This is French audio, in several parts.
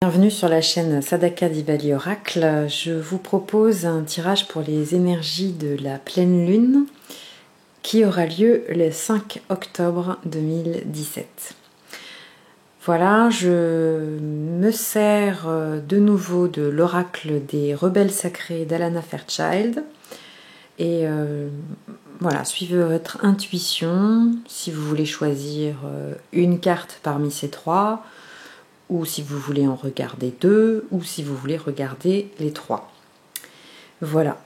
Bienvenue sur la chaîne Sadaka Dibali Oracle. Je vous propose un tirage pour les énergies de la pleine lune qui aura lieu le 5 octobre 2017. Voilà, je me sers de nouveau de l'oracle des rebelles sacrés d'Alana Fairchild. Et voilà, suivez votre intuition si vous voulez choisir une carte parmi ces trois, ou si vous voulez en regarder deux, ou si vous voulez regarder les trois. Voilà.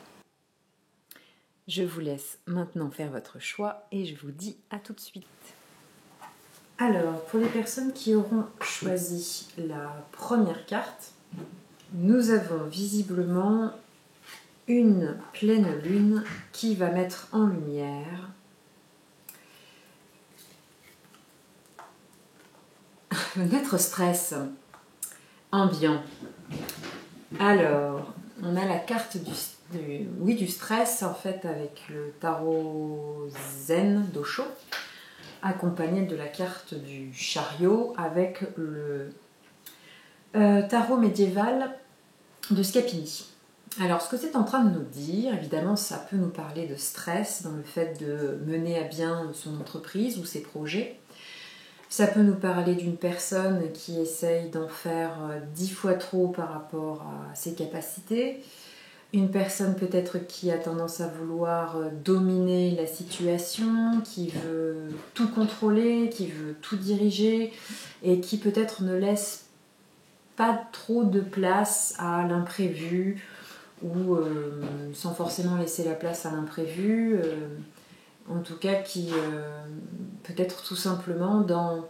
Je vous laisse maintenant faire votre choix et je vous dis à tout de suite. Alors, pour les personnes qui auront choisi la première carte, nous avons visiblement une pleine lune qui va mettre en lumière notre stress ambiant. Alors, on a la carte du stress, en fait, avec le tarot Zen d'Osho, accompagné de la carte du chariot avec le tarot médiéval de Scapini. Alors, ce que c'est en train de nous dire, évidemment, ça peut nous parler de stress dans le fait de mener à bien son entreprise ou ses projets. Ça peut nous parler d'une personne qui essaye d'en faire 10 fois trop par rapport à ses capacités. Une personne peut-être qui a tendance à vouloir dominer la situation, qui veut tout contrôler, qui veut tout diriger et qui peut-être ne laisse pas trop de place à l'imprévu ou sans forcément laisser la place à l'imprévu. En tout cas, qui peut-être tout simplement dans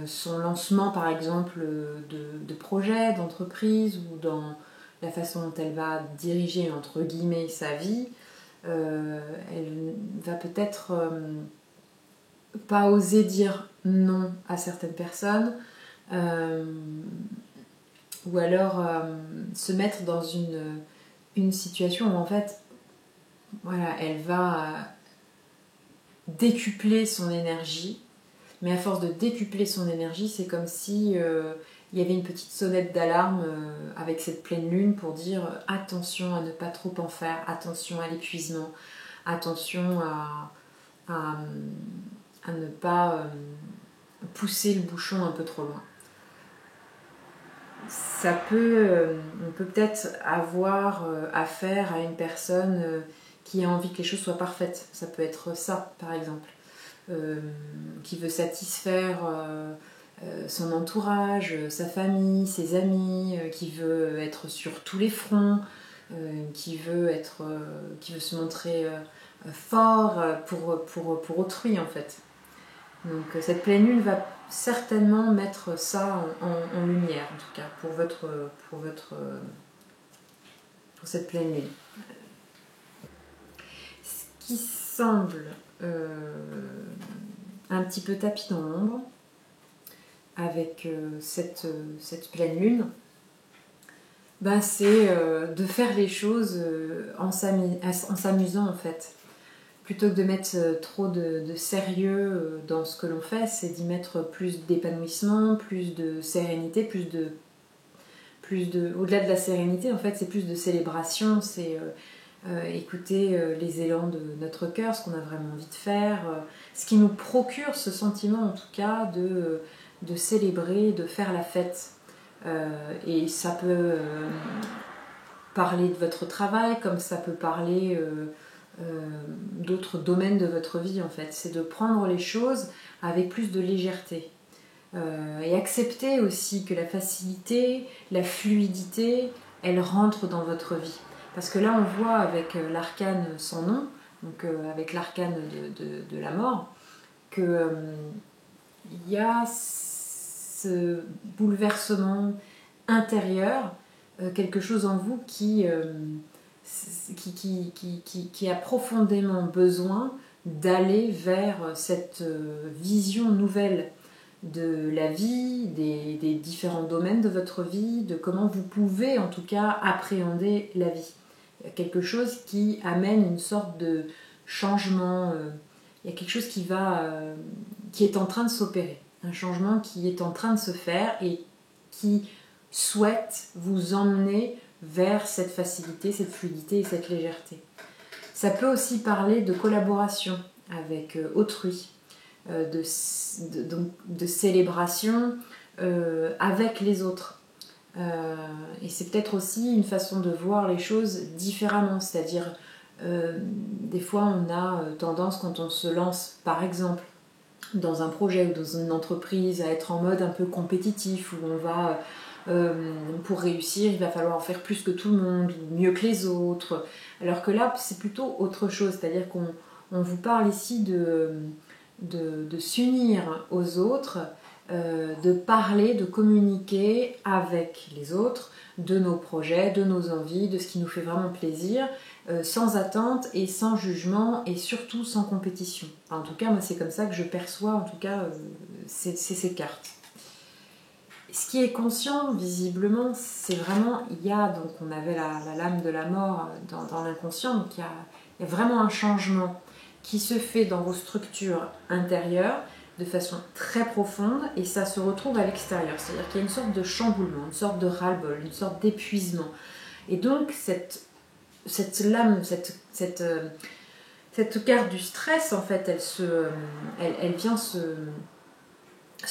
son lancement, par exemple, de projet, d'entreprise, ou dans la façon dont elle va diriger, entre guillemets, sa vie, elle va peut-être pas oser dire non à certaines personnes, ou alors se mettre dans une situation où, en fait, voilà, elle va décupler son énergie, mais à force de décupler son énergie, c'est comme si il y avait une petite sonnette d'alarme avec cette pleine lune pour dire attention à ne pas trop en faire, attention à l'épuisement, attention à ne pas pousser le bouchon un peu trop loin. Ça peut, on peut peut-être avoir affaire à une personne qui a envie que les choses soient parfaites. Ça peut être ça, par exemple. Qui veut satisfaire son entourage, sa famille, ses amis, qui veut être sur tous les fronts, qui veut se montrer fort pour autrui, en fait. Donc cette pleine lune va certainement mettre ça en lumière, en tout cas, pour cette pleine lune. Ce qui semble un petit peu tapis dans l'ombre avec cette pleine lune, ben c'est de faire les choses en s'amusant, en fait. Plutôt que de mettre trop de sérieux dans ce que l'on fait, c'est d'y mettre plus d'épanouissement, plus de sérénité, au-delà de la sérénité, en fait, c'est plus de célébration, c'est écouter les élans de notre cœur, ce qu'on a vraiment envie de faire, ce qui nous procure ce sentiment, en tout cas, de célébrer, de faire la fête. Et ça peut parler de votre travail, comme ça peut parler d'autres domaines de votre vie, en fait. C'est de prendre les choses avec plus de légèreté. Et accepter aussi que la facilité, la fluidité, elle rentre dans votre vie. Parce que là, on voit avec l'arcane sans nom, donc avec l'arcane de la mort, qu'il y a ce bouleversement intérieur, quelque chose en vous qui a profondément besoin d'aller vers cette vision nouvelle de la vie, des différents domaines de votre vie, de comment vous pouvez en tout cas appréhender la vie. Il y a quelque chose qui amène une sorte de changement, il y a quelque chose qui est en train de s'opérer, un changement qui est en train de se faire et qui souhaite vous emmener vers cette facilité, cette fluidité et cette légèreté. Ça peut aussi parler de collaboration avec autrui, de célébration avec les autres. Et c'est peut-être aussi une façon de voir les choses différemment, c'est-à-dire des fois on a tendance quand on se lance par exemple dans un projet ou dans une entreprise à être en mode un peu compétitif où on va pour réussir il va falloir en faire plus que tout le monde ou mieux que les autres, alors que là c'est plutôt autre chose, c'est-à-dire qu'on vous parle ici de s'unir aux autres, de parler, de communiquer avec les autres de nos projets, de nos envies, de ce qui nous fait vraiment plaisir, sans attente et sans jugement et surtout sans compétition. Enfin, en tout cas, moi c'est comme ça que je perçois en tout cas ces cartes. Ce qui est conscient visiblement, c'est vraiment, il y a, donc on avait la lame de la mort dans l'inconscient, donc il y a vraiment un changement qui se fait dans vos structures intérieures de façon très profonde et ça se retrouve à l'extérieur. C'est-à-dire qu'il y a une sorte de chamboulement, une sorte de ras-le-bol, une sorte d'épuisement. Et donc cette lame, cette carte du stress, en fait, elle vient se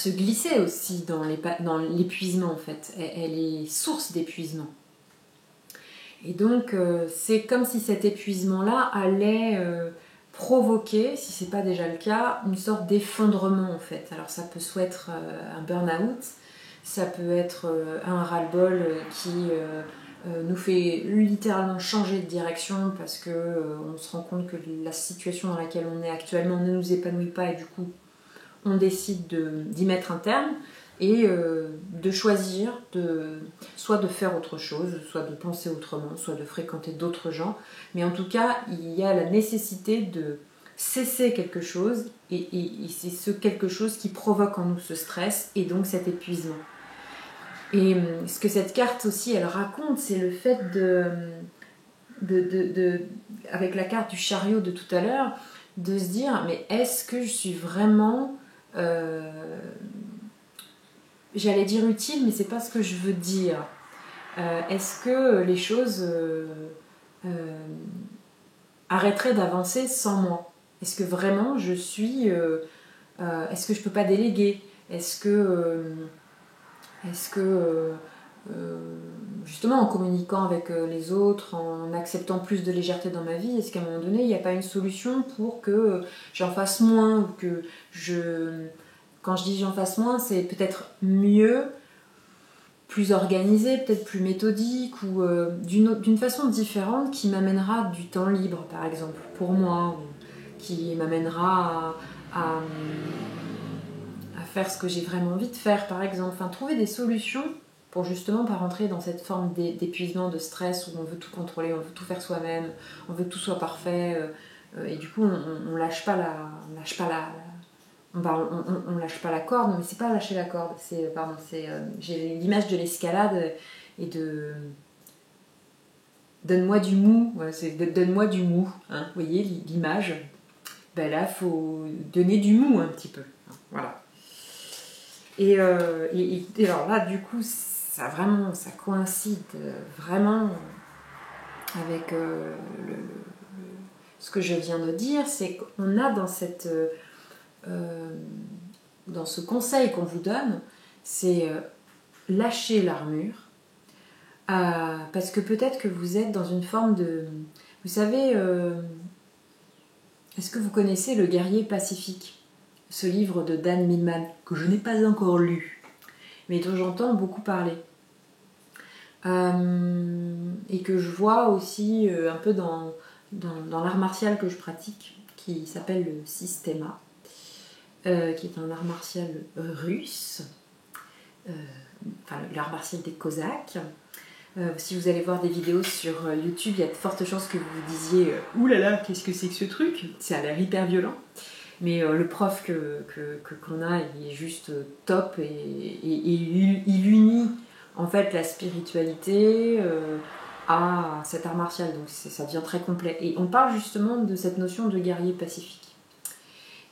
glisser aussi dans l'épuisement, en fait. Elle est source d'épuisement. Et donc c'est comme si cet épuisement-là allait provoquer, si ce n'est pas déjà le cas, une sorte d'effondrement en fait. Alors ça peut soit être un burn-out, ça peut être un ras-le-bol qui nous fait littéralement changer de direction parce qu'on se rend compte que la situation dans laquelle on est actuellement ne nous épanouit pas et du coup on décide d'y mettre un terme et de choisir soit de faire autre chose, soit de penser autrement, soit de fréquenter d'autres gens. Mais en tout cas, il y a la nécessité de cesser quelque chose et c'est ce quelque chose qui provoque en nous ce stress et donc cet épuisement. Et ce que cette carte aussi, elle raconte, c'est le fait avec la carte du chariot de tout à l'heure, de se dire, mais est-ce que je suis vraiment... j'allais dire utile, mais c'est pas ce que je veux dire. Est-ce que les choses arrêteraient d'avancer sans moi? Est-ce que vraiment je suis... est-ce que je peux pas déléguer? Est-ce que justement en communiquant avec les autres, en acceptant plus de légèreté dans ma vie, est-ce qu'à un moment donné, il n'y a pas une solution pour que j'en fasse moins ou que quand je dis j'en fasse moins, c'est peut-être mieux, plus organisé, peut-être plus méthodique ou d'une façon différente qui m'amènera du temps libre, par exemple, pour moi, ou qui m'amènera à faire ce que j'ai vraiment envie de faire, par exemple. Enfin, trouver des solutions pour justement pas rentrer dans cette forme d'épuisement, de stress où on veut tout contrôler, on veut tout faire soi-même, on veut que tout soit parfait, et du coup on lâche pas on lâche pas la corde, mais c'est pas lâcher la corde, j'ai l'image de l'escalade et de donne-moi du mou, ouais, donne-moi du mou, hein, vous voyez l'image, ben là faut donner du mou un petit peu, voilà. Et alors là du coup ça coïncide vraiment avec ce que je viens de dire, c'est qu'on a dans ce conseil qu'on vous donne, c'est lâcher l'armure, parce que peut-être que vous êtes dans une forme de... Vous savez, est-ce que vous connaissez Le Guerrier Pacifique, ce livre de Dan Millman, que je n'ai pas encore lu, mais dont j'entends beaucoup parler, et que je vois aussi un peu dans l'art martial que je pratique, qui s'appelle le Systema, qui est un art martial russe, l'art martial des Cosaques. Si vous allez voir des vidéos sur YouTube, il y a de fortes chances que vous vous disiez « Ouh là là, qu'est-ce que c'est que ce truc ?» Ça a l'air hyper violent. Mais le prof qu'on a, il est juste top et il unit en fait la spiritualité à cet art martial. Donc ça devient très complet. Et on parle justement de cette notion de guerrier pacifique.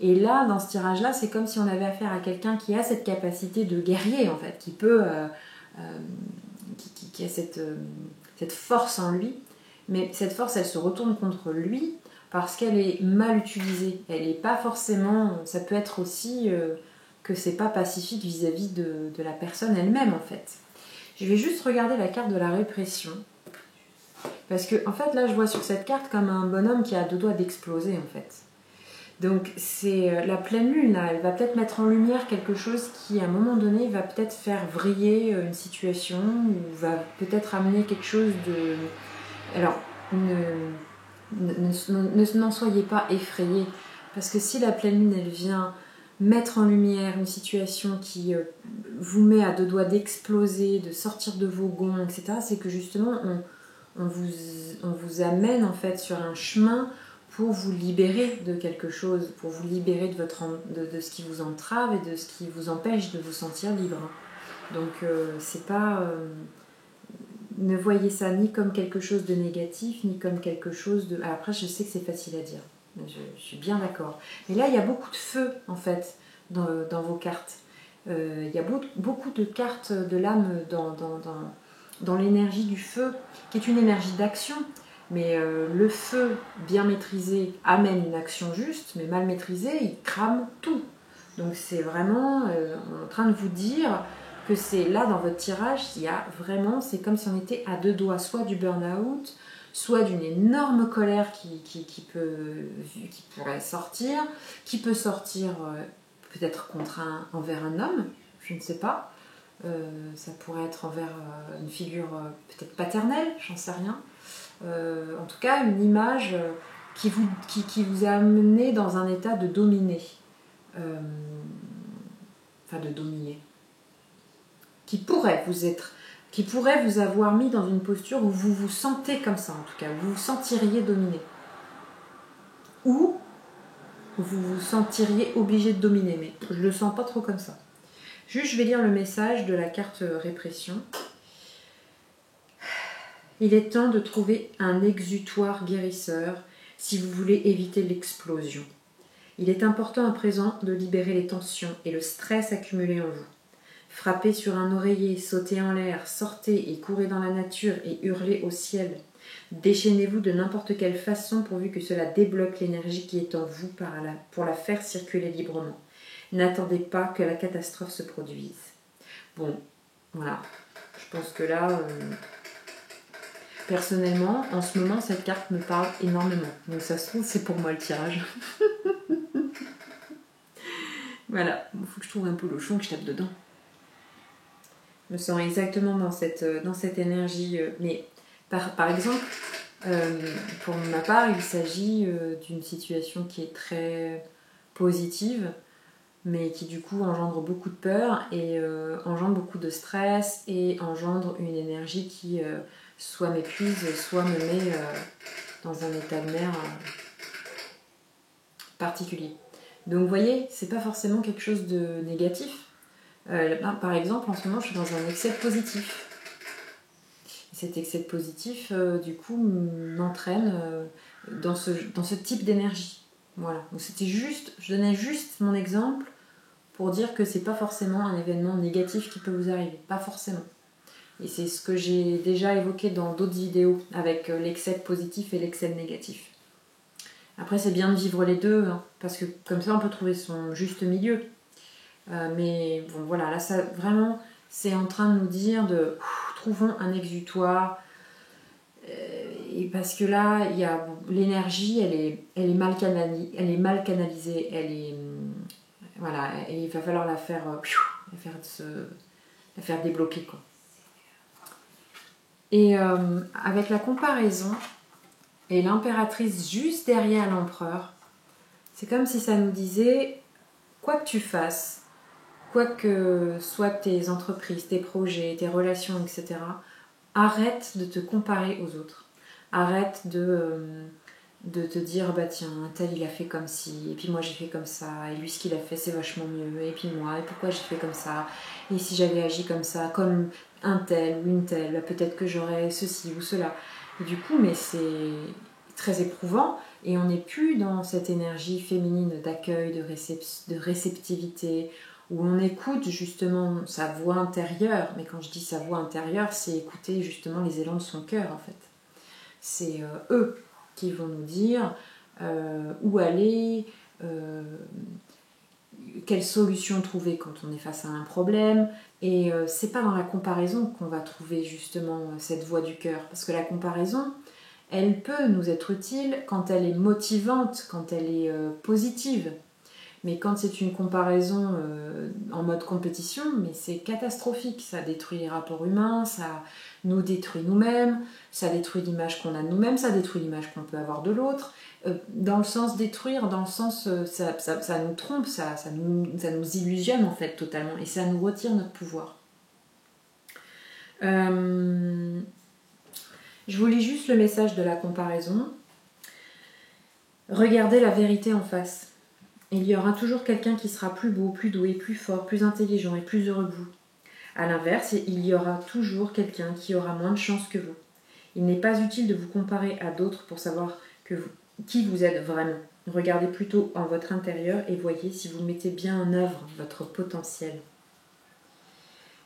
Et là, dans ce tirage-là, c'est comme si on avait affaire à quelqu'un qui a cette capacité de guerrier, en fait, qui peut qui a cette force en lui, mais cette force, elle se retourne contre lui parce qu'elle est mal utilisée. Elle n'est pas forcément... Ça peut être aussi que c'est pas pacifique vis-à-vis de la personne elle-même, en fait. Je vais juste regarder la carte de la répression. Parce que, en fait, là, je vois sur cette carte comme un bonhomme qui a deux doigts d'exploser, en fait. Donc, c'est la pleine lune, là. Elle va peut-être mettre en lumière quelque chose qui, à un moment donné, va peut-être faire vriller une situation ou va peut-être amener quelque chose de... Alors, n'en soyez pas effrayés. Parce que si la pleine lune, elle vient mettre en lumière une situation qui vous met à deux doigts d'exploser, de sortir de vos gonds, etc., c'est que justement, on vous amène en fait sur un chemin pour vous libérer de quelque chose, pour vous libérer de ce qui vous entrave et de ce qui vous empêche de vous sentir libre. Donc c'est pas... ne voyez ça ni comme quelque chose de négatif, ni comme quelque chose de... Alors après, je sais que c'est facile à dire, je suis bien d'accord. Mais là, il y a beaucoup de feu, en fait, dans vos cartes. Il y a beaucoup de cartes de l'âme dans l'énergie du feu, qui est une énergie d'action. Mais le feu bien maîtrisé amène une action juste, mais mal maîtrisé, il crame tout. Donc c'est vraiment en train de vous dire que c'est là dans votre tirage, il y a vraiment, c'est comme si on était à deux doigts, soit du burn-out, soit d'une énorme colère qui pourrait sortir, qui peut sortir peut-être envers un homme, je ne sais pas. Ça pourrait être envers une figure peut-être paternelle, j'en sais rien. En tout cas, une image qui vous a amené dans un état de dominer. Enfin, de dominer. Qui pourrait vous avoir mis dans une posture où vous vous sentez comme ça, en tout cas. Vous vous sentiriez dominé. Ou vous vous sentiriez obligé de dominer. Mais je le sens pas trop comme ça. Juste, je vais lire le message de la carte répression. Il est temps de trouver un exutoire guérisseur si vous voulez éviter l'explosion. Il est important à présent de libérer les tensions et le stress accumulés en vous. Frappez sur un oreiller, sautez en l'air, sortez et courez dans la nature et hurlez au ciel. Déchaînez-vous de n'importe quelle façon pourvu que cela débloque l'énergie qui est en vous pour la faire circuler librement. N'attendez pas que la catastrophe se produise. Bon, voilà. Je pense que là... Personnellement, en ce moment, cette carte me parle énormément. Donc ça se trouve, c'est pour moi le tirage. Voilà, il faut que je trouve un peu le chon que je tape dedans. Je me sens exactement dans cette énergie. Mais par exemple, pour ma part, il s'agit d'une situation qui est très positive, mais qui du coup engendre beaucoup de peur et engendre beaucoup de stress et engendre une énergie qui... soit m'épuise, soit me met dans un état de nerfs particulier. Donc vous voyez, c'est pas forcément quelque chose de négatif. Par exemple, en ce moment, je suis dans un excès de positif. Cet excès de positif, du coup, m'entraîne dans ce type d'énergie. Voilà. Donc c'était juste, je donnais juste mon exemple pour dire que c'est pas forcément un événement négatif qui peut vous arriver. Pas forcément. Et c'est ce que j'ai déjà évoqué dans d'autres vidéos avec l'excès de positif et l'excès de négatif. Après, c'est bien de vivre les deux, hein, parce que comme ça, on peut trouver son juste milieu. Mais bon, voilà, là, ça, vraiment, c'est en train de nous dire trouvons un exutoire. Et parce que là, il y a l'énergie, elle est mal canalisée, voilà, et il va falloir la faire débloquer, quoi. Et avec la comparaison et l'impératrice juste derrière l'empereur, c'est comme si ça nous disait, quoi que tu fasses, quoi que soient tes entreprises, tes projets, tes relations, etc., arrête de te comparer aux autres. Arrête de te dire, bah tiens, un tel il a fait comme ci, et puis moi j'ai fait comme ça, et lui ce qu'il a fait c'est vachement mieux, et puis moi, et pourquoi j'ai fait comme ça, et si j'avais agi comme ça, comme un tel ou une telle, bah, peut-être que j'aurais ceci ou cela. Et du coup, mais c'est très éprouvant, et on n'est plus dans cette énergie féminine d'accueil, de réceptivité, où on écoute justement sa voix intérieure. Mais quand je dis sa voix intérieure, c'est écouter justement les élans de son cœur en fait. C'est eux qui vont nous dire où aller, quelle solution trouver quand on est face à un problème. Et c'est pas dans la comparaison qu'on va trouver justement cette voix du cœur. Parce que la comparaison, elle peut nous être utile quand elle est motivante, quand elle est positive. Mais quand c'est une comparaison en mode compétition, mais c'est catastrophique. Ça détruit les rapports humains, ça nous détruit nous-mêmes, ça détruit l'image qu'on a de nous-mêmes, ça détruit l'image qu'on peut avoir de l'autre. Dans le sens détruire, dans le sens ça nous trompe, ça nous illusionne en fait totalement et ça nous retire notre pouvoir. Je vous lis juste le message de la comparaison. Regardez la vérité en face. Il y aura toujours quelqu'un qui sera plus beau, plus doué, plus fort, plus intelligent et plus heureux que vous. À l'inverse, il y aura toujours quelqu'un qui aura moins de chance que vous. Il n'est pas utile de vous comparer à d'autres pour savoir qui vous êtes vraiment. Regardez plutôt en votre intérieur et voyez si vous mettez bien en œuvre votre potentiel.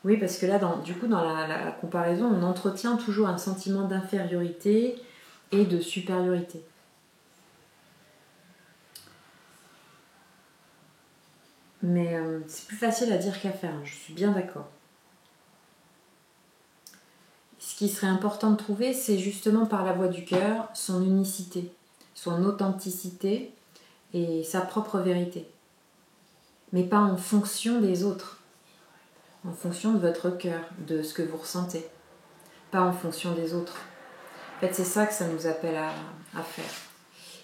Oui, parce que là, dans la comparaison, on entretient toujours un sentiment d'infériorité et de supériorité. Mais c'est plus facile à dire qu'à faire, je suis bien d'accord. Ce qui serait important de trouver, c'est justement par la voix du cœur, son unicité, son authenticité et sa propre vérité. Mais pas en fonction des autres, en fonction de votre cœur, de ce que vous ressentez, pas en fonction des autres. En fait, c'est ça que ça nous appelle à faire.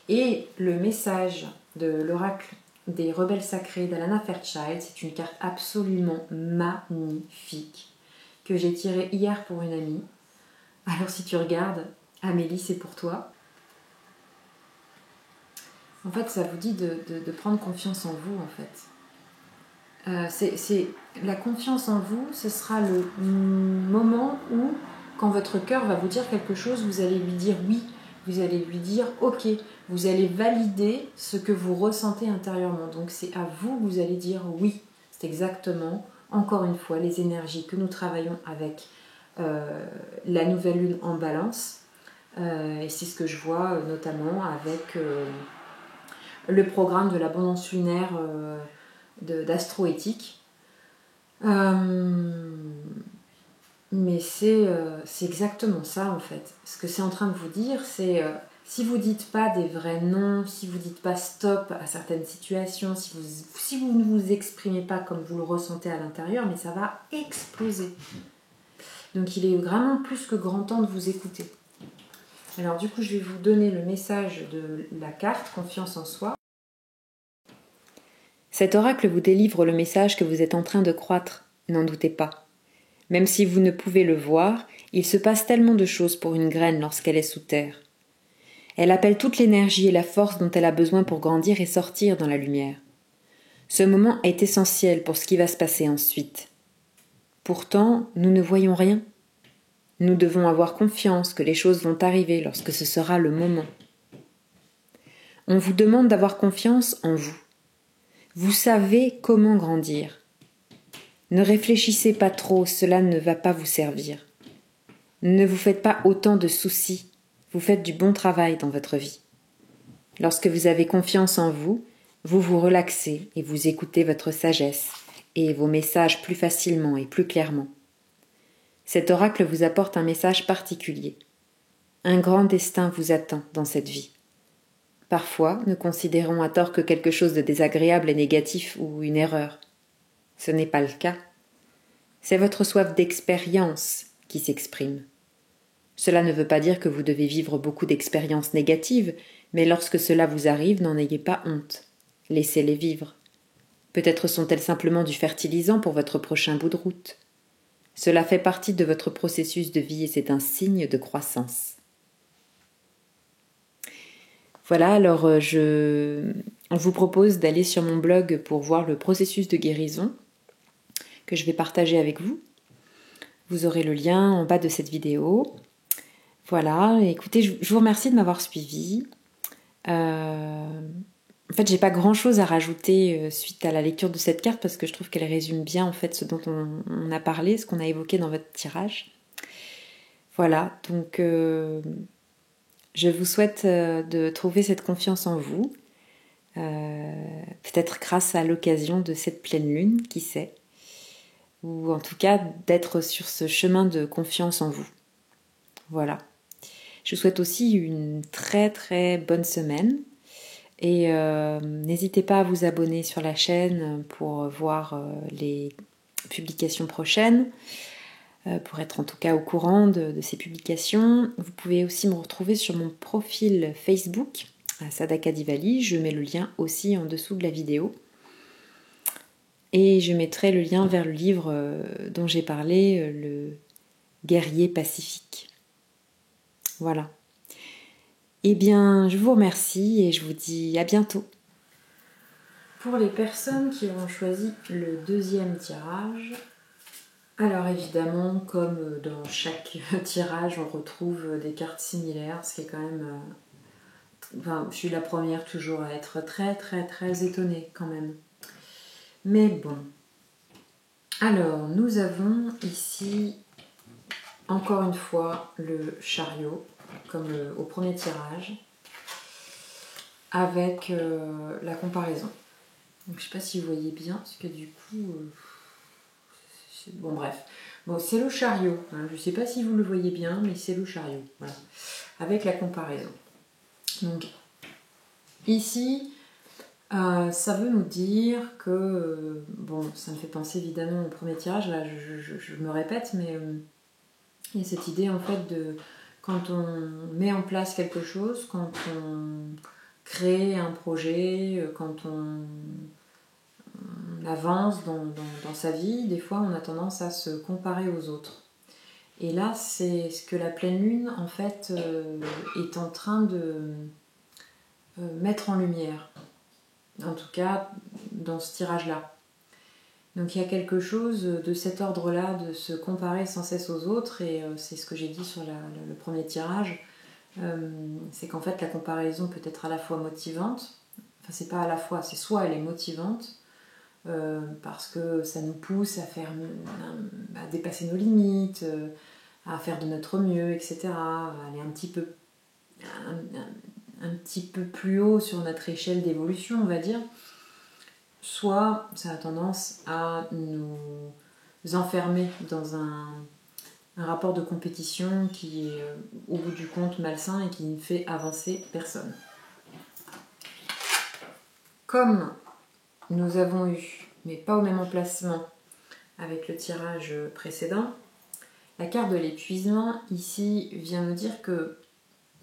Et le message de l'oracle des rebelles sacrés d'Alana Fairchild, c'est une carte absolument magnifique que j'ai tirée hier pour une amie. Alors si tu regardes, Amélie, c'est pour toi. En fait, ça vous dit de prendre confiance en vous, en fait. La confiance en vous, ce sera le moment où, quand votre cœur va vous dire quelque chose, vous allez lui dire oui, vous allez lui dire ok, vous allez valider ce que vous ressentez intérieurement. Donc c'est à vous que vous allez dire oui. C'est exactement, encore une fois, les énergies que nous travaillons avec la nouvelle lune en balance. Et c'est ce que je vois notamment avec le programme de l'abondance lunaire d'astroéthique. Mais c'est exactement ça en fait. Ce que c'est en train de vous dire, c'est si vous dites pas des vrais noms, si vous dites pas stop à certaines situations, si vous ne vous exprimez pas comme vous le ressentez à l'intérieur, mais ça va exploser. Donc il est vraiment plus que grand temps de vous écouter. Alors du coup, je vais vous donner le message de la carte Confiance en soi. Cet oracle vous délivre le message que vous êtes en train de croître, n'en doutez pas. Même si vous ne pouvez le voir, il se passe tellement de choses pour une graine lorsqu'elle est sous terre. Elle appelle toute l'énergie et la force dont elle a besoin pour grandir et sortir dans la lumière. Ce moment est essentiel pour ce qui va se passer ensuite. Pourtant, nous ne voyons rien. Nous devons avoir confiance que les choses vont arriver lorsque ce sera le moment. On vous demande d'avoir confiance en vous. Vous savez comment grandir. Ne réfléchissez pas trop, cela ne va pas vous servir. Ne vous faites pas autant de soucis, vous faites du bon travail dans votre vie. Lorsque vous avez confiance en vous, vous vous relaxez et vous écoutez votre sagesse et vos messages plus facilement et plus clairement. Cet oracle vous apporte un message particulier. Un grand destin vous attend dans cette vie. Parfois, nous considérons à tort que quelque chose de désagréable est négatif ou une erreur. Ce n'est pas le cas. C'est votre soif d'expérience qui s'exprime. Cela ne veut pas dire que vous devez vivre beaucoup d'expériences négatives, mais lorsque cela vous arrive, n'en ayez pas honte. Laissez-les vivre. Peut-être sont-elles simplement du fertilisant pour votre prochain bout de route. Cela fait partie de votre processus de vie et c'est un signe de croissance. Voilà, alors on vous propose d'aller sur mon blog pour voir le processus de guérison que je vais partager avec vous. Vous aurez le lien en bas de cette vidéo. Voilà, écoutez, je vous remercie de m'avoir suivi. En fait, j'ai pas grand chose à rajouter suite à la lecture de cette carte parce que je trouve qu'elle résume bien en fait ce dont on a parlé, ce qu'on a évoqué dans votre tirage. Voilà, donc je vous souhaite de trouver cette confiance en vous, peut-être grâce à l'occasion de cette pleine lune, qui sait, ou en tout cas d'être sur ce chemin de confiance en vous. Voilà. Je vous souhaite aussi une très très bonne semaine et n'hésitez pas à vous abonner sur la chaîne pour voir les publications prochaines, pour être en tout cas au courant de ces publications. Vous pouvez aussi me retrouver sur mon profil Facebook, Sadaka Diwali. Je mets le lien aussi en dessous de la vidéo. Et je mettrai le lien vers le livre dont j'ai parlé, Le guerrier pacifique. Voilà. Eh bien, je vous remercie et je vous dis à bientôt. Pour les personnes qui ont choisi le deuxième tirage, alors évidemment, comme dans chaque tirage, on retrouve des cartes similaires, ce qui est quand même... Enfin, je suis la première toujours à être très très très étonnée quand même. Mais bon. Alors, nous avons ici, encore une fois, le chariot, comme au premier tirage, avec la comparaison. Donc, je ne sais pas si vous voyez bien, parce que du coup... bon, bref. Bon, c'est le chariot. Hein. Je ne sais pas si vous le voyez bien, mais c'est le chariot. Voilà. Avec la comparaison. Donc, ici, ça veut nous dire que... bon, ça me fait penser évidemment au premier tirage. Là, je me répète, mais il y a cette idée, en fait, de... Quand on met en place quelque chose, quand on crée un projet, quand on avance dans sa vie, des fois on a tendance à se comparer aux autres. Et là, c'est ce que la pleine lune, en fait, est en train de mettre en lumière. En tout cas, dans ce tirage-là. Donc il y a quelque chose de cet ordre-là, de se comparer sans cesse aux autres, et c'est ce que j'ai dit sur le premier tirage, c'est qu'en fait la comparaison peut être à la fois motivante, enfin c'est pas à la fois, c'est soit elle est motivante, parce que ça nous pousse à dépasser nos limites, à faire de notre mieux, etc., à aller un petit peu plus haut sur notre échelle d'évolution, on va dire. Soit ça a tendance à nous enfermer dans un rapport de compétition qui est au bout du compte malsain et qui ne fait avancer personne. Comme nous avons eu, mais pas au même emplacement avec le tirage précédent, la carte de l'épuisement ici vient nous dire que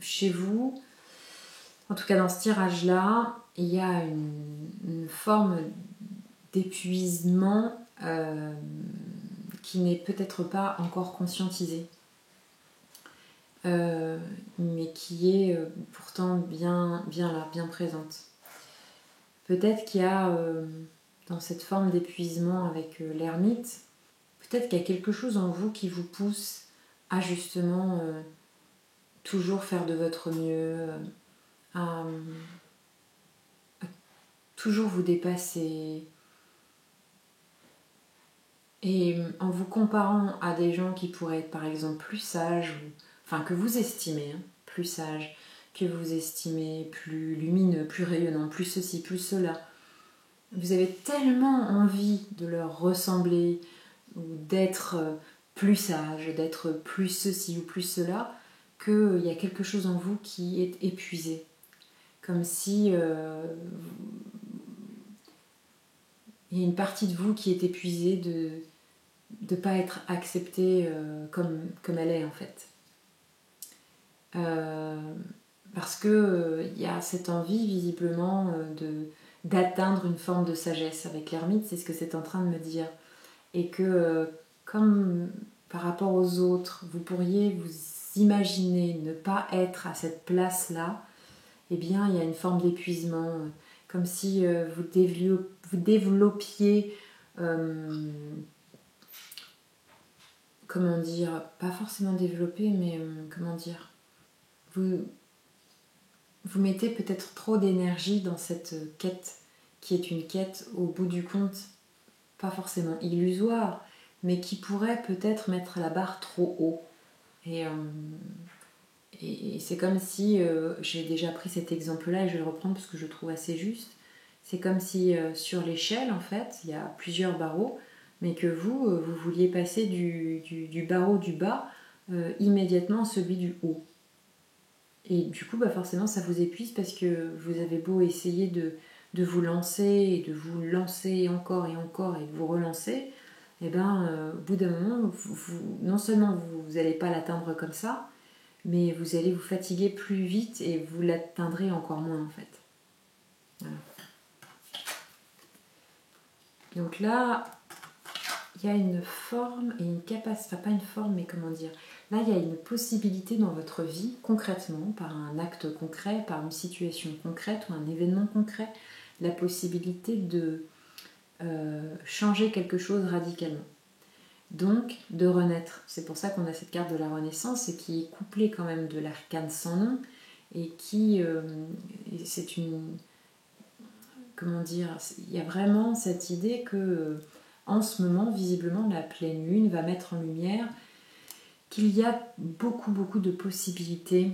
chez vous, en tout cas dans ce tirage-là, il y a une forme d'épuisement qui n'est peut-être pas encore conscientisée, mais qui est pourtant bien là, bien présente. Peut-être qu'il y a dans cette forme d'épuisement avec l'ermite, peut-être qu'il y a quelque chose en vous qui vous pousse à justement toujours faire de votre mieux, à toujours vous dépasser. Et en vous comparant à des gens qui pourraient être par exemple plus sages, enfin que vous estimez plus sages, que vous estimez plus lumineux, plus rayonnants, plus ceci, plus cela, vous avez tellement envie de leur ressembler ou d'être plus sage, d'être plus ceci ou plus cela, qu'il y a quelque chose en vous qui est épuisé. Comme si il y a une partie de vous qui est épuisée de ne pas être acceptée comme elle est en fait. Parce que il y a cette envie visiblement d'atteindre une forme de sagesse avec l'ermite, c'est ce que c'est en train de me dire. Et que comme par rapport aux autres, vous pourriez vous imaginer ne pas être à cette place-là, eh bien il y a une forme d'épuisement, comme si vous développiez comment dire, pas forcément développer, mais comment dire, vous vous mettez peut-être trop d'énergie dans cette quête qui est une quête au bout du compte pas forcément illusoire, mais qui pourrait peut-être mettre la barre trop haut. Et c'est comme si, j'ai déjà pris cet exemple-là et je vais le reprendre parce que je le trouve assez juste. C'est comme si sur l'échelle, en fait, il y a plusieurs barreaux, mais que vous vouliez passer du barreau du bas immédiatement à celui du haut. Et du coup, forcément, ça vous épuise parce que vous avez beau essayer de vous lancer et de vous lancer encore et encore et de vous relancer, et au bout d'un moment, non seulement vous n'allez pas l'atteindre comme ça, mais vous allez vous fatiguer plus vite et vous l'atteindrez encore moins en fait. Voilà. Donc là, il y a une forme et une capacité, enfin pas une forme, mais comment dire, là il y a une possibilité dans votre vie, concrètement, par un acte concret, par une situation concrète ou un événement concret, la possibilité de changer quelque chose radicalement. Donc, de renaître. C'est pour ça qu'on a cette carte de la Renaissance et qui est couplée quand même de l'arcane sans nom et qui, c'est une, comment dire, il y a vraiment cette idée que en ce moment, visiblement, la pleine lune va mettre en lumière qu'il y a beaucoup de possibilités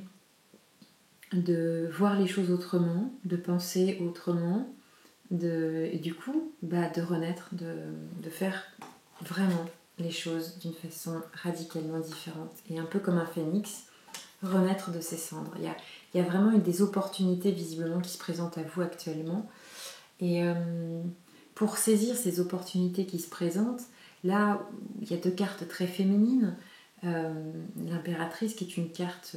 de voir les choses autrement, de penser autrement, et du coup, de renaître, de faire vraiment les choses d'une façon radicalement différente. Et un peu comme un phénix, renaître de ses cendres. Il y a vraiment des opportunités visiblement qui se présentent à vous actuellement. Et pour saisir ces opportunités qui se présentent, là, il y a deux cartes très féminines. L'impératrice qui est une carte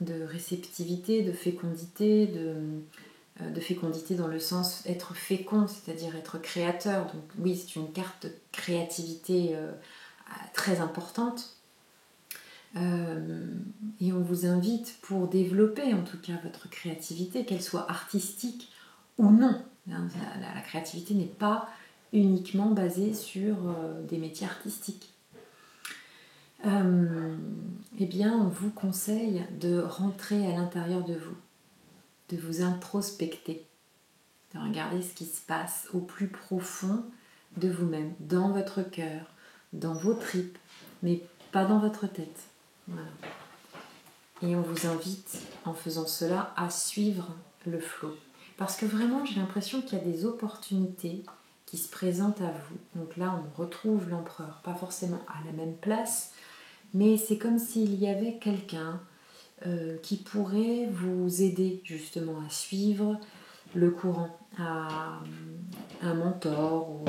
de réceptivité, de fécondité, de fécondité dans le sens être fécond, c'est-à-dire être créateur. Donc oui, c'est une carte de créativité très importante. Et on vous invite pour développer en tout cas votre créativité, qu'elle soit artistique ou non. La créativité n'est pas uniquement basée sur des métiers artistiques. Eh bien, on vous conseille de rentrer à l'intérieur de vous, de vous introspecter, de regarder ce qui se passe au plus profond de vous-même, dans votre cœur, dans vos tripes, mais pas dans votre tête. Voilà. Et on vous invite, en faisant cela, à suivre le flot. Parce que vraiment, j'ai l'impression qu'il y a des opportunités qui se présentent à vous. Donc là, on retrouve l'empereur, pas forcément à la même place, mais c'est comme s'il y avait quelqu'un qui pourrait vous aider justement à suivre le courant, à un mentor ou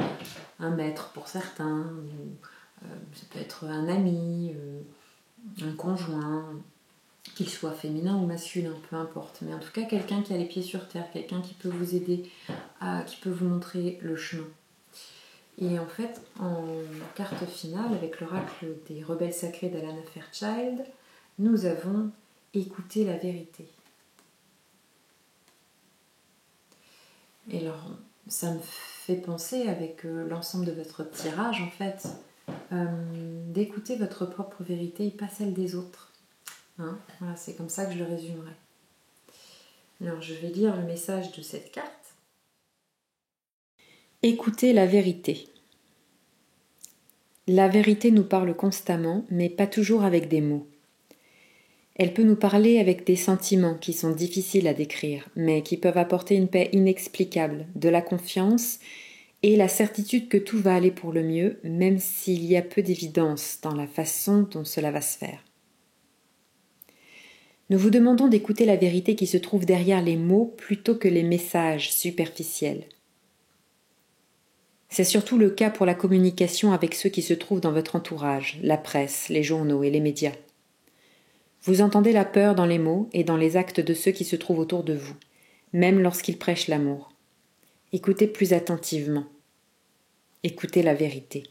un maître pour certains, ou, ça peut être un ami, un conjoint, qu'il soit féminin ou masculin, peu importe, mais en tout cas quelqu'un qui a les pieds sur terre, quelqu'un qui peut vous aider, qui peut vous montrer le chemin. Et en fait, en carte finale, avec l'oracle des rebelles sacrés d'Alana Fairchild, nous avons écouté la vérité. Et alors, ça me fait penser avec l'ensemble de votre tirage, en fait, d'écouter votre propre vérité et pas celle des autres. Hein, voilà, c'est comme ça que je le résumerai. Alors, je vais lire le message de cette carte. Écoutez la vérité. La vérité nous parle constamment, mais pas toujours avec des mots. Elle peut nous parler avec des sentiments qui sont difficiles à décrire, mais qui peuvent apporter une paix inexplicable, de la confiance et la certitude que tout va aller pour le mieux, même s'il y a peu d'évidence dans la façon dont cela va se faire. Nous vous demandons d'écouter la vérité qui se trouve derrière les mots plutôt que les messages superficiels. C'est surtout le cas pour la communication avec ceux qui se trouvent dans votre entourage, la presse, les journaux et les médias. Vous entendez la peur dans les mots et dans les actes de ceux qui se trouvent autour de vous, même lorsqu'ils prêchent l'amour. Écoutez plus attentivement. Écoutez la vérité.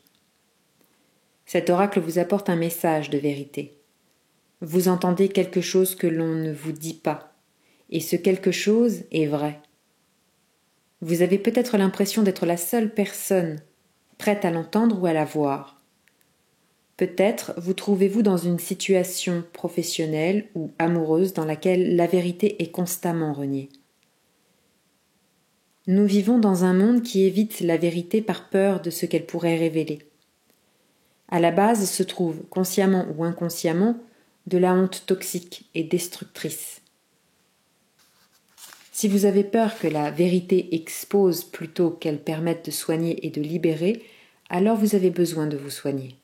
Cet oracle vous apporte un message de vérité. Vous entendez quelque chose que l'on ne vous dit pas, et ce quelque chose est vrai. Vous avez peut-être l'impression d'être la seule personne prête à l'entendre ou à la voir. Peut-être vous trouvez-vous dans une situation professionnelle ou amoureuse dans laquelle la vérité est constamment reniée. Nous vivons dans un monde qui évite la vérité par peur de ce qu'elle pourrait révéler. À la base se trouve, consciemment ou inconsciemment, de la honte toxique et destructrice. Si vous avez peur que la vérité expose plutôt qu'elle permette de soigner et de libérer, alors vous avez besoin de vous soigner.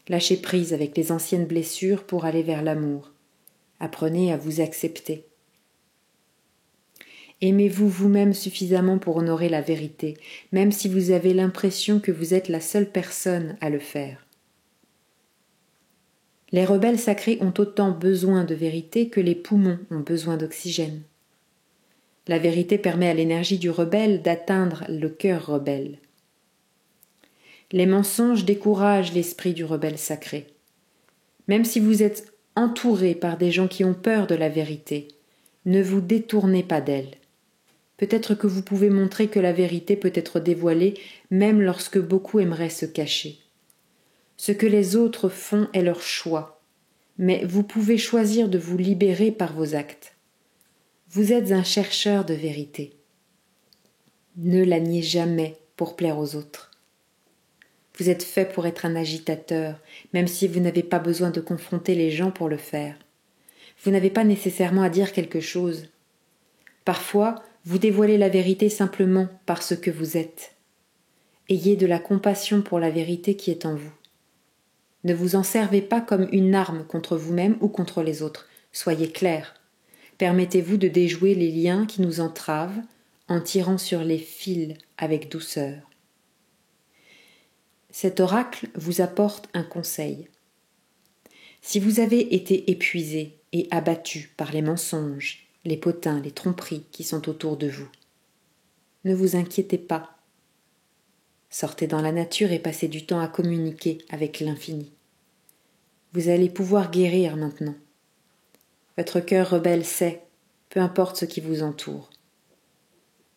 Lâchez prise avec les anciennes blessures pour aller vers l'amour. Apprenez à vous accepter. Aimez-vous vous-même suffisamment pour honorer la vérité, même si vous avez l'impression que vous êtes la seule personne à le faire. Les rebelles sacrés ont autant besoin de vérité que les poumons ont besoin d'oxygène. La vérité permet à l'énergie du rebelle d'atteindre le cœur rebelle. Les mensonges découragent l'esprit du rebelle sacré. Même si vous êtes entouré par des gens qui ont peur de la vérité, ne vous détournez pas d'elle. Peut-être que vous pouvez montrer que la vérité peut être dévoilée même lorsque beaucoup aimeraient se cacher. Ce que les autres font est leur choix, mais vous pouvez choisir de vous libérer par vos actes. Vous êtes un chercheur de vérité. Ne la niez jamais pour plaire aux autres. Vous êtes fait pour être un agitateur, même si vous n'avez pas besoin de confronter les gens pour le faire. Vous n'avez pas nécessairement à dire quelque chose. Parfois, vous dévoilez la vérité simplement parce que vous êtes. Ayez de la compassion pour la vérité qui est en vous. Ne vous en servez pas comme une arme contre vous-même ou contre les autres. Soyez clair. Permettez-vous de déjouer les liens qui nous entravent en tirant sur les fils avec douceur. Cet oracle vous apporte un conseil. Si vous avez été épuisé et abattu par les mensonges, les potins, les tromperies qui sont autour de vous, ne vous inquiétez pas. Sortez dans la nature et passez du temps à communiquer avec l'infini. Vous allez pouvoir guérir maintenant. Votre cœur rebelle sait, peu importe ce qui vous entoure.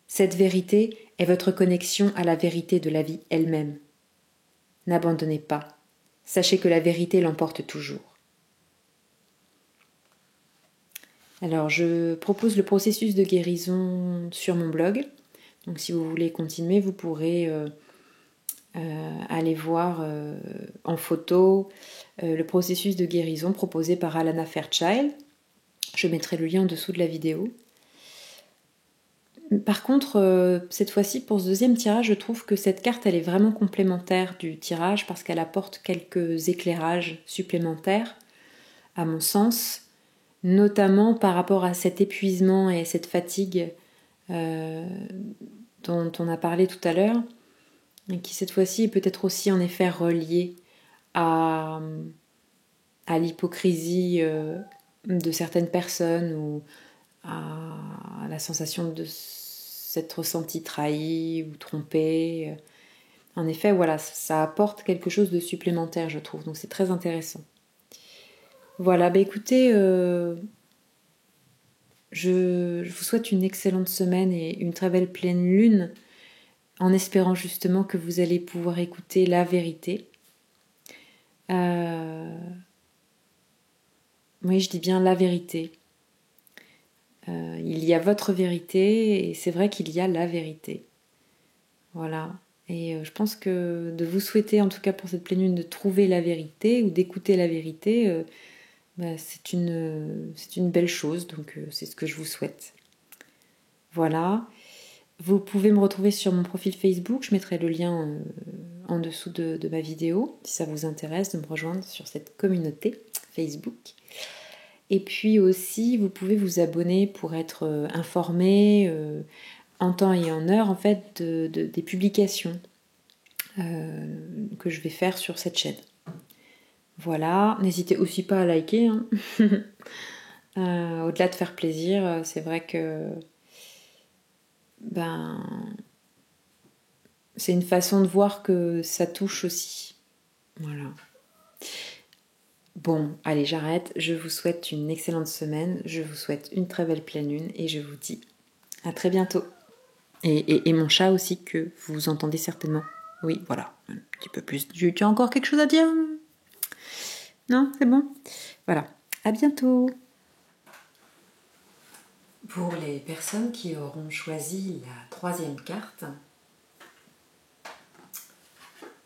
Cette vérité est votre connexion à la vérité de la vie elle-même. N'abandonnez pas. Sachez que la vérité l'emporte toujours. Alors, je propose le processus de guérison sur mon blog. Donc, si vous voulez continuer, vous pourrez aller voir en photo le processus de guérison proposé par Alana Fairchild. Je mettrai le lien en dessous de la vidéo. Par contre, cette fois-ci, pour ce deuxième tirage, je trouve que cette carte, elle est vraiment complémentaire du tirage parce qu'elle apporte quelques éclairages supplémentaires, à mon sens, notamment par rapport à cet épuisement et cette fatigue dont on a parlé tout à l'heure, et qui cette fois-ci est peut-être aussi en effet reliée à l'hypocrisie de certaines personnes ou à la sensation de s'être senti trahi ou trompé. En effet, voilà, ça apporte quelque chose de supplémentaire, je trouve, donc c'est très intéressant. Voilà, bah écoutez, je vous souhaite une excellente semaine et une très belle pleine lune, en espérant justement que vous allez pouvoir écouter la vérité. Oui, je dis bien la vérité. Il y a votre vérité et c'est vrai qu'il y a la vérité. Voilà. Et je pense que de vous souhaiter, en tout cas pour cette pleine lune, de trouver la vérité ou d'écouter la vérité, c'est une belle chose. Donc c'est ce que je vous souhaite. Voilà. Vous pouvez me retrouver sur mon profil Facebook. Je mettrai le lien en dessous de ma vidéo si ça vous intéresse de me rejoindre sur cette communauté Facebook. Et puis aussi, vous pouvez vous abonner pour être informé en temps et en heure en fait des publications que je vais faire sur cette chaîne. Voilà, n'hésitez aussi pas à liker. Hein. Au-delà de faire plaisir, c'est vrai que c'est une façon de voir que ça touche aussi. Voilà. Bon, allez, j'arrête. Je vous souhaite une excellente semaine. Je vous souhaite une très belle pleine lune et je vous dis à très bientôt. Et mon chat aussi que vous entendez certainement. Oui, voilà, un petit peu plus. Tu as encore quelque chose à dire ? Non, c'est bon? Voilà. À bientôt. Pour les personnes qui auront choisi la 3e carte,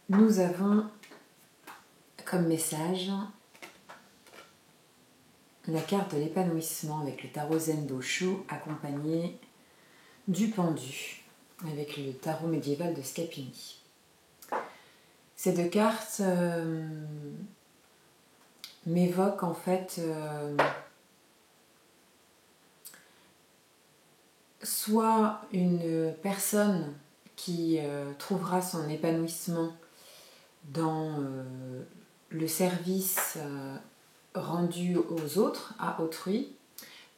nous avons comme message la carte de l'épanouissement avec le tarot Zen d'Osho accompagné du pendu avec le tarot médiéval de Scapini. Ces deux cartes m'évoquent en fait soit une personne qui trouvera son épanouissement dans le service rendu aux autres, à autrui,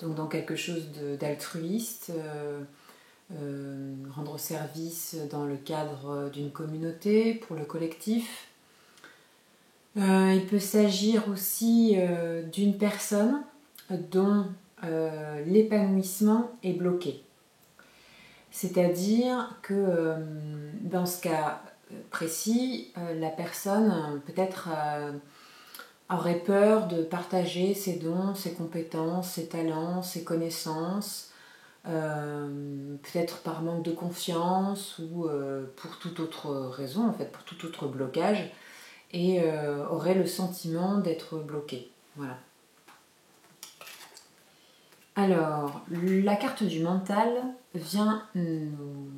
donc dans quelque chose d'altruiste, rendre service dans le cadre d'une communauté, pour le collectif. Il peut s'agir aussi d'une personne dont l'épanouissement est bloqué. C'est-à-dire que dans ce cas précis, la personne peut-être aurait peur de partager ses dons, ses compétences, ses talents, ses connaissances, peut-être par manque de confiance ou pour toute autre raison, en fait, pour tout autre blocage, et aurait le sentiment d'être bloquée. Voilà. Alors, la carte du mental vient nous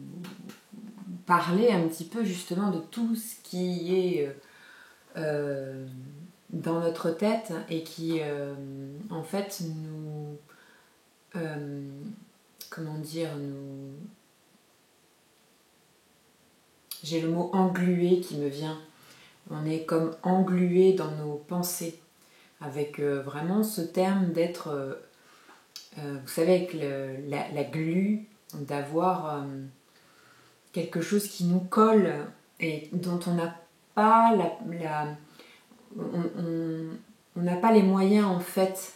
parler un petit peu justement de tout ce qui est dans notre tête et qui en fait nous comment dire nous j'ai le mot englué qui me vient. On est comme englué dans nos pensées avec vraiment ce terme d'être vous savez avec la glu, d'avoir quelque chose qui nous colle et dont on n'a pas on n'a pas les moyens en fait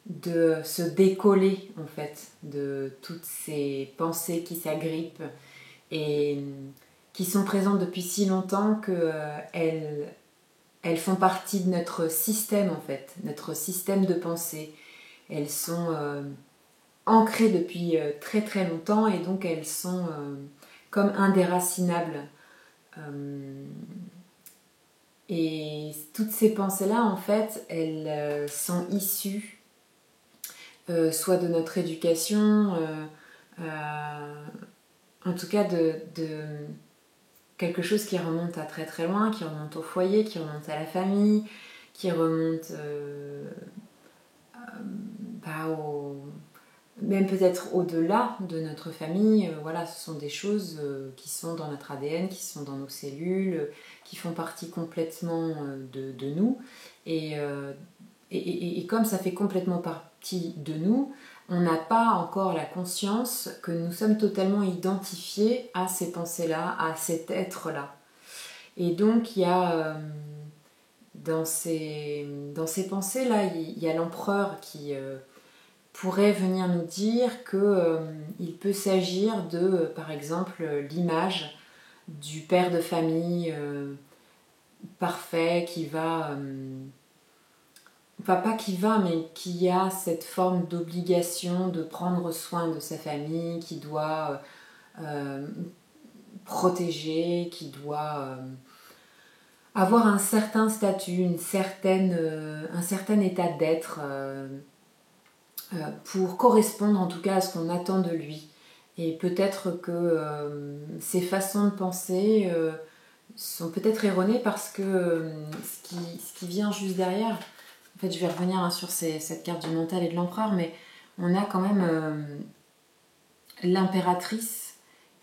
de se décoller en fait de toutes ces pensées qui s'agrippent et qui sont présentes depuis si longtemps que elles font partie de notre système en fait, notre système de pensée. Elles sont ancrées depuis très très longtemps et donc elles sont comme indéracinables. Et toutes ces pensées-là, en fait, elles sont issues soit de notre éducation, en tout cas de quelque chose qui remonte à très très loin, qui remonte au foyer, qui remonte à la famille, qui remonte même peut-être au-delà de notre famille. Voilà, ce sont des choses qui sont dans notre ADN, qui sont dans nos cellules, qui font partie complètement de nous. Et comme ça fait complètement partie de nous, on n'a pas encore la conscience que nous sommes totalement identifiés à ces pensées-là, à cet être-là. Et donc, il y a dans ces pensées-là, il y a l'empereur qui pourrait venir nous dire qu'il peut s'agir de, par exemple, l'image du père de famille parfait qui va... Enfin, pas qui va, mais qui a cette forme d'obligation de prendre soin de sa famille, qui doit protéger, qui doit avoir un certain statut, un certain état d'être pour correspondre en tout cas à ce qu'on attend de lui. Et peut-être que ces façons de penser sont peut-être erronées parce que ce qui vient juste derrière, en fait je vais revenir sur cette carte du mental et de l'empereur, mais on a quand même l'impératrice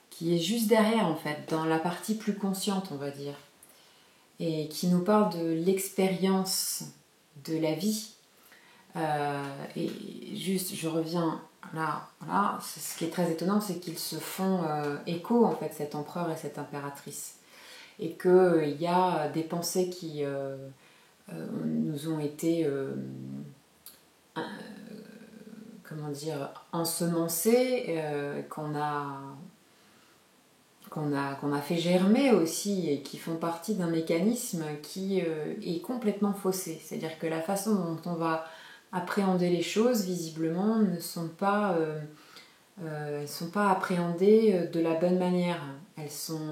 qui est juste derrière en fait, dans la partie plus consciente on va dire, et qui nous parle de l'expérience de la vie. Et juste, je reviens là, voilà, ce qui est très étonnant, c'est qu'ils se font écho en fait, cet empereur et cette impératrice, et qu'il y a des pensées qui nous ont été comment dire ensemencées, qu'on a fait germer aussi et qui font partie d'un mécanisme qui est complètement faussé. C'est-à-dire que la façon dont on va appréhender les choses, visiblement, ne sont pas, elles sont pas appréhendées de la bonne manière. Elles sont,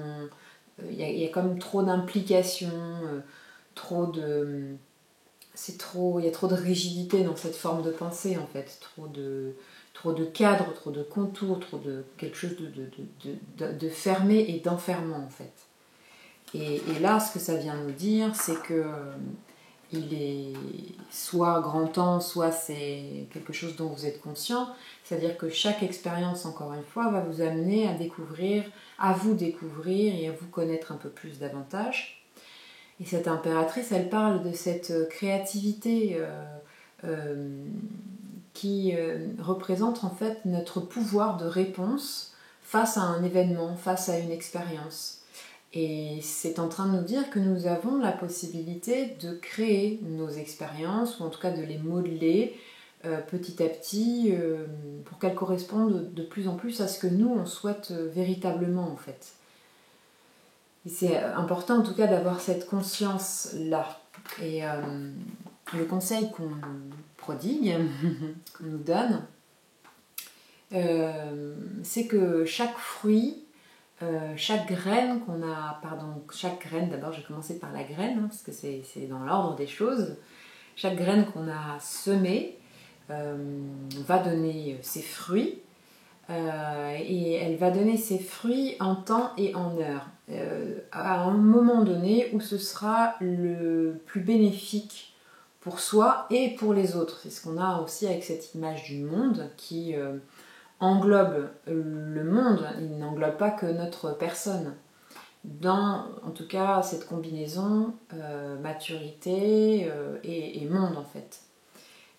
il y a comme trop d'implications, il y a trop de rigidité dans cette forme de pensée en fait, trop de cadres, trop de contours, trop de quelque chose de fermé et d'enfermant en fait. Et là, ce que ça vient nous dire, c'est que il est soit grand temps, soit c'est quelque chose dont vous êtes conscient. C'est-à-dire que chaque expérience, encore une fois, va vous amener à vous découvrir et à vous connaître un peu plus davantage. Et cette impératrice, elle parle de cette créativité qui représente en fait notre pouvoir de réponse face à un événement, face à une expérience. Et c'est en train de nous dire que nous avons la possibilité de créer nos expériences, ou en tout cas de les modeler petit à petit pour qu'elles correspondent de plus en plus à ce que nous, on souhaite véritablement en fait. Et c'est important en tout cas d'avoir cette conscience-là. Et le conseil qu'on nous prodigue, qu'on nous donne, c'est que chaque fruit, chaque graine qu'on a, chaque graine, d'abord je vais commencer par la graine, parce que c'est dans l'ordre des choses, chaque graine qu'on a semée va donner ses fruits, et elle va donner ses fruits en temps et en heure, à un moment donné où ce sera le plus bénéfique pour soi et pour les autres. C'est ce qu'on a aussi avec cette image du monde qui englobe le monde, il n'englobe pas que notre personne. Dans, en tout cas, cette combinaison maturité et monde, en fait.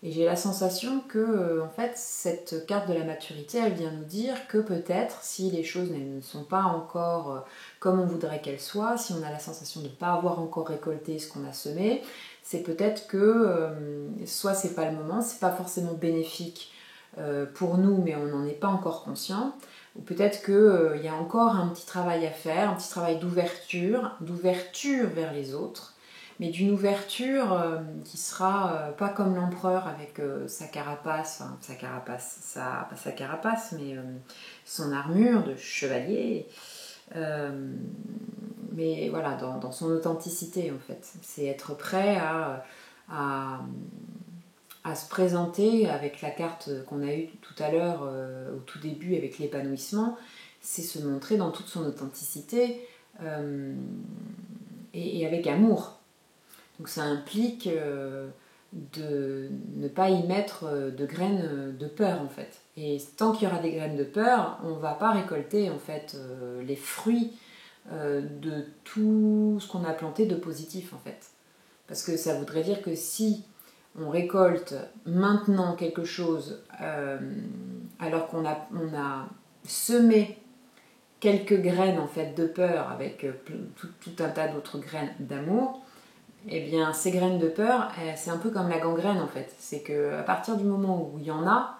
Et j'ai la sensation que, en fait, cette carte de la maturité, elle vient nous dire que peut-être, si les choses ne sont pas encore comme on voudrait qu'elles soient, si on a la sensation de ne pas avoir encore récolté ce qu'on a semé, c'est peut-être que soit c'est pas le moment, c'est pas forcément bénéfique pour nous, mais on n'en est pas encore conscient, ou peut-être qu'il y a encore un petit travail à faire, un petit travail d'ouverture vers les autres, mais d'une ouverture qui sera pas comme l'empereur avec sa carapace, pas sa carapace, mais son armure de chevalier, mais voilà, dans son authenticité en fait. C'est être prêt à se présenter avec la carte qu'on a eue tout à l'heure au tout début avec l'épanouissement, c'est se montrer dans toute son authenticité et avec amour. Donc ça implique de ne pas y mettre de graines de peur en fait. Et tant qu'il y aura des graines de peur, on ne va pas récolter en fait les fruits de tout ce qu'on a planté de positif en fait. Parce que ça voudrait dire que si on récolte maintenant quelque chose alors qu'on a semé quelques graines en fait de peur avec tout un tas d'autres graines d'amour, eh bien ces graines de peur, c'est un peu comme la gangrène en fait. C'est qu'à partir du moment où il y en a,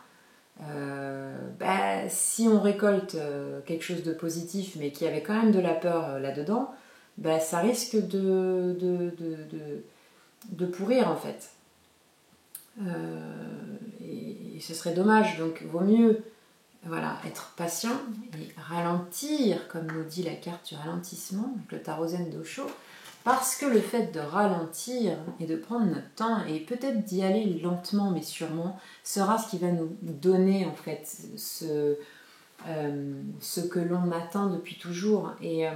si on récolte quelque chose de positif mais qu'il y avait quand même de la peur là-dedans, ça risque de pourrir en fait. Et ce serait dommage, donc vaut mieux être patient et ralentir, comme nous dit la carte du ralentissement, avec le tarot zen d'Osho, parce que le fait de ralentir et de prendre notre temps et peut-être d'y aller lentement mais sûrement sera ce qui va nous donner en fait ce que l'on attend depuis toujours. Et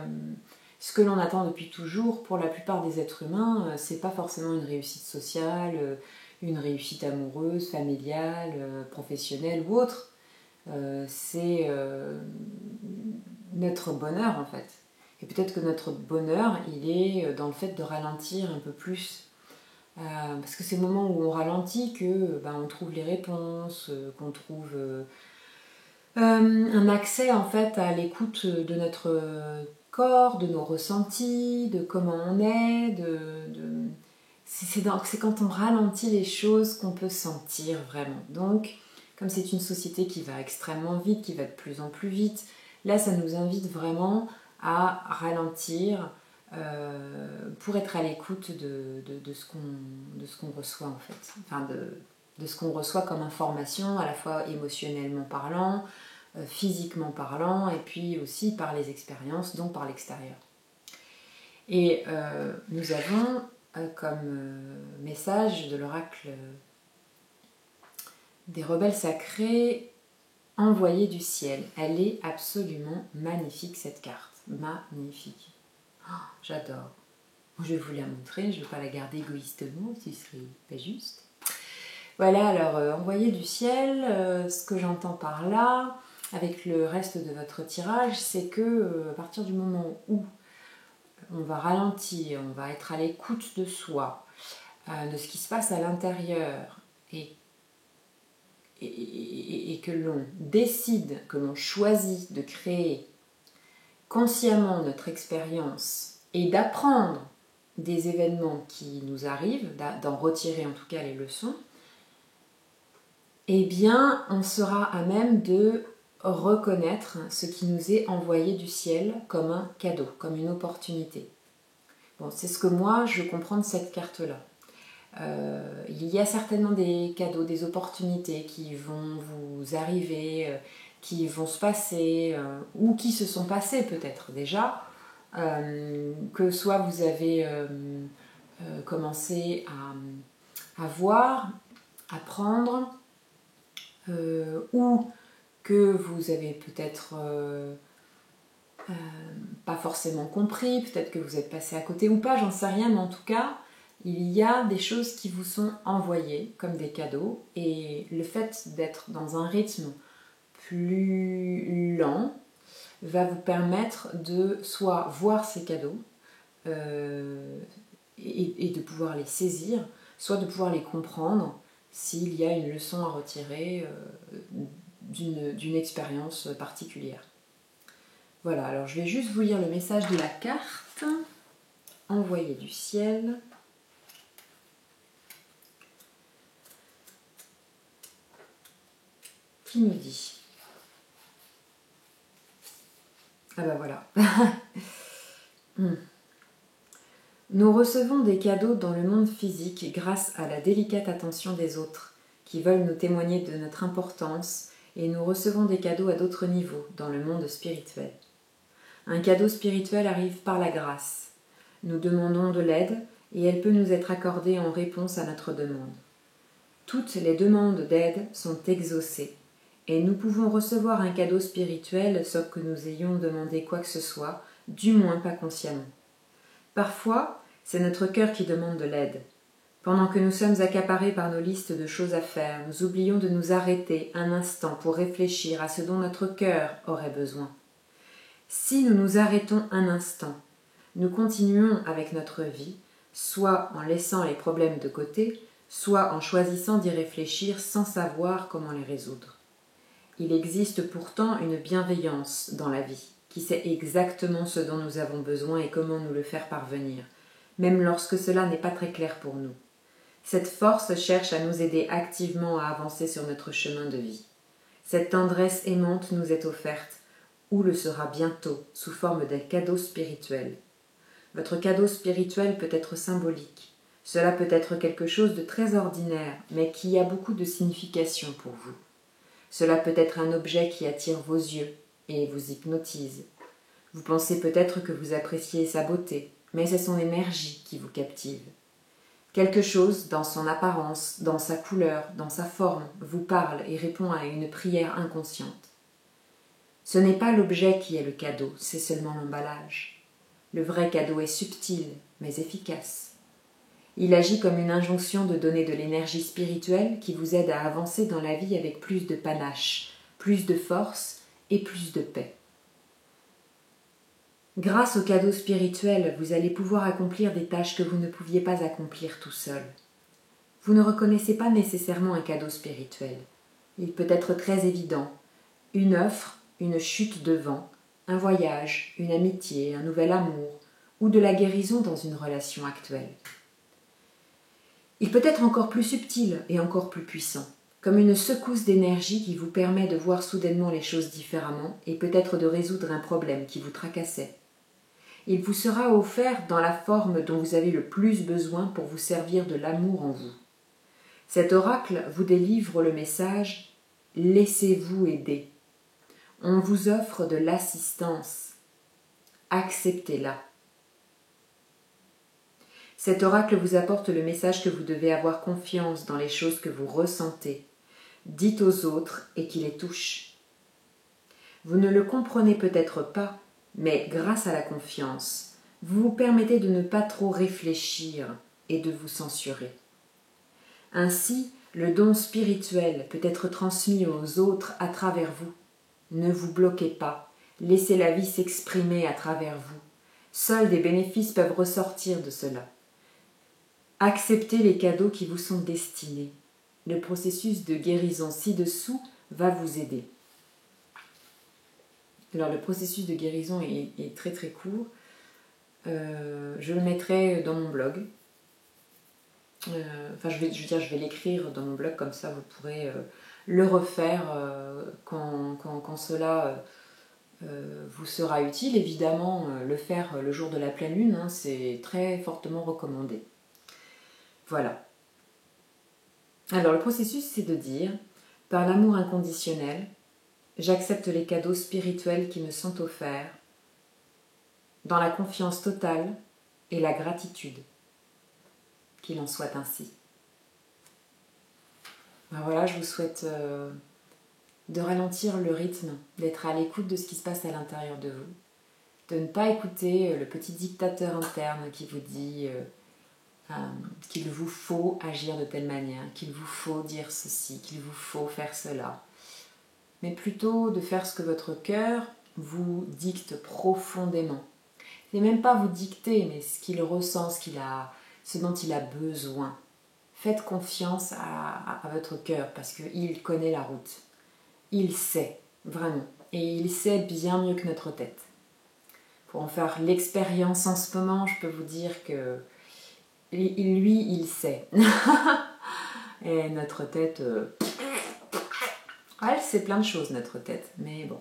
ce que l'on attend depuis toujours pour la plupart des êtres humains, c'est pas forcément une réussite sociale, une réussite amoureuse, familiale, professionnelle ou autre. C'est notre bonheur en fait. Et peut-être que notre bonheur, il est dans le fait de ralentir un peu plus. Parce que c'est le moment où on ralentit que on trouve les réponses, qu'on trouve un accès en fait à l'écoute de notre corps, de nos ressentis, de comment on est, c'est quand on ralentit les choses qu'on peut sentir vraiment. Donc, comme c'est une société qui va extrêmement vite, qui va de plus en plus vite, là ça nous invite vraiment à ralentir pour être à l'écoute de ce qu'on reçoit en fait, enfin de ce qu'on reçoit comme information, à la fois émotionnellement parlant, physiquement parlant, et puis aussi par les expériences, donc par l'extérieur. Et nous avons comme message de l'oracle des rebelles sacrés, envoyée du ciel. Elle est absolument magnifique cette carte, magnifique. Oh, j'adore. Je vais vous la montrer, je ne vais pas la garder égoïstement, ce serait pas juste. Voilà, alors envoyée du ciel, ce que j'entends par là, avec le reste de votre tirage, c'est que à partir du moment où on va ralentir, on va être à l'écoute de soi, de ce qui se passe à l'intérieur, et que l'on décide, que l'on choisit de créer consciemment notre expérience et d'apprendre des événements qui nous arrivent, d'en retirer en tout cas les leçons, eh bien on sera à même de reconnaître ce qui nous est envoyé du ciel comme un cadeau, comme une opportunité. Bon, c'est ce que moi je comprends de cette carte-là. Il y a certainement des cadeaux, des opportunités qui vont vous arriver, qui vont se passer, ou qui se sont passées peut-être déjà, que soit vous avez commencé à voir, à prendre, ou que vous avez peut-être pas forcément compris, peut-être que vous êtes passé à côté ou pas, j'en sais rien, mais en tout cas, il y a des choses qui vous sont envoyées comme des cadeaux, et le fait d'être dans un rythme plus lent va vous permettre de soit voir ces cadeaux et de pouvoir les saisir, soit de pouvoir les comprendre s'il y a une leçon à retirer d'une expérience particulière. Voilà, alors je vais juste vous lire le message de la carte. Envoyé du ciel. Qui nous dit? Ah ben voilà. Nous recevons des cadeaux dans le monde physique grâce à la délicate attention des autres, qui veulent nous témoigner de notre importance, et nous recevons des cadeaux à d'autres niveaux dans le monde spirituel. Un cadeau spirituel arrive par la grâce. Nous demandons de l'aide et elle peut nous être accordée en réponse à notre demande. Toutes les demandes d'aide sont exaucées et nous pouvons recevoir un cadeau spirituel sans que nous ayons demandé quoi que ce soit, du moins pas consciemment. Parfois, c'est notre cœur qui demande de l'aide. Pendant que nous sommes accaparés par nos listes de choses à faire, nous oublions de nous arrêter un instant pour réfléchir à ce dont notre cœur aurait besoin. Si nous nous arrêtons un instant, nous continuons avec notre vie, soit en laissant les problèmes de côté, soit en choisissant d'y réfléchir sans savoir comment les résoudre. Il existe pourtant une bienveillance dans la vie, qui sait exactement ce dont nous avons besoin et comment nous le faire parvenir, même lorsque cela n'est pas très clair pour nous. Cette force cherche à nous aider activement à avancer sur notre chemin de vie. Cette tendresse aimante nous est offerte, ou le sera bientôt, sous forme d'un cadeau spirituel. Votre cadeau spirituel peut être symbolique. Cela peut être quelque chose de très ordinaire, mais qui a beaucoup de signification pour vous. Cela peut être un objet qui attire vos yeux et vous hypnotise. Vous pensez peut-être que vous appréciez sa beauté, mais c'est son énergie qui vous captive. Quelque chose, dans son apparence, dans sa couleur, dans sa forme, vous parle et répond à une prière inconsciente. Ce n'est pas l'objet qui est le cadeau, c'est seulement l'emballage. Le vrai cadeau est subtil, mais efficace. Il agit comme une injonction de donner de l'énergie spirituelle qui vous aide à avancer dans la vie avec plus de panache, plus de force et plus de paix. Grâce au cadeau spirituel, vous allez pouvoir accomplir des tâches que vous ne pouviez pas accomplir tout seul. Vous ne reconnaissez pas nécessairement un cadeau spirituel. Il peut être très évident. Une offre, une chute de vent, un voyage, une amitié, un nouvel amour, ou de la guérison dans une relation actuelle. Il peut être encore plus subtil et encore plus puissant, comme une secousse d'énergie qui vous permet de voir soudainement les choses différemment et peut-être de résoudre un problème qui vous tracassait. Il vous sera offert dans la forme dont vous avez le plus besoin pour vous servir de l'amour en vous. Cet oracle vous délivre le message « Laissez-vous aider ». On vous offre de l'assistance. Acceptez-la. Cet oracle vous apporte le message que vous devez avoir confiance dans les choses que vous ressentez. Dites aux autres et qui les touchent. Vous ne le comprenez peut-être pas, mais grâce à la confiance, vous vous permettez de ne pas trop réfléchir et de vous censurer. Ainsi, le don spirituel peut être transmis aux autres à travers vous. Ne vous bloquez pas, laissez la vie s'exprimer à travers vous. Seuls des bénéfices peuvent ressortir de cela. Acceptez les cadeaux qui vous sont destinés. Le processus de guérison ci-dessous va vous aider. Alors le processus de guérison est très très court. Je le mettrai dans mon blog. Je vais l'écrire dans mon blog, comme ça vous pourrez le refaire quand cela vous sera utile. Évidemment, le faire le jour de la pleine lune, hein, c'est très fortement recommandé. Voilà. Alors le processus, c'est de dire, par l'amour inconditionnel, j'accepte les cadeaux spirituels qui me sont offerts, dans la confiance totale et la gratitude. Qu'il en soit ainsi. Ben voilà, je vous souhaite de ralentir le rythme, d'être à l'écoute de ce qui se passe à l'intérieur de vous, de ne pas écouter le petit dictateur interne qui vous dit qu'il vous faut agir de telle manière, qu'il vous faut dire ceci, qu'il vous faut faire cela, mais plutôt de faire ce que votre cœur vous dicte profondément. Et même pas vous dicter, mais ce qu'il ressent, ce dont il a besoin. Faites confiance à votre cœur parce qu'il connaît la route. Il sait, vraiment. Et il sait bien mieux que notre tête. Pour en faire l'expérience en ce moment, je peux vous dire que lui, il sait. Et notre tête, elle sait plein de choses, notre tête. Mais bon.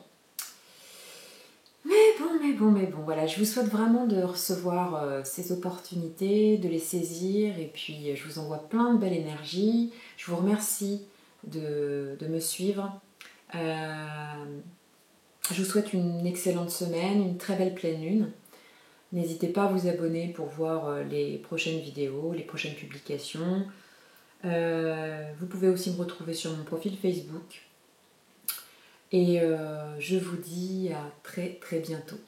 Mais bon, voilà, je vous souhaite vraiment de recevoir ces opportunités, de les saisir, et puis je vous envoie plein de belle énergie. Je vous remercie de me suivre. Je vous souhaite une excellente semaine, une très belle pleine lune. N'hésitez pas à vous abonner pour voir les prochaines vidéos, les prochaines publications. Vous pouvez aussi me retrouver sur mon profil Facebook. Et je vous dis à très très bientôt.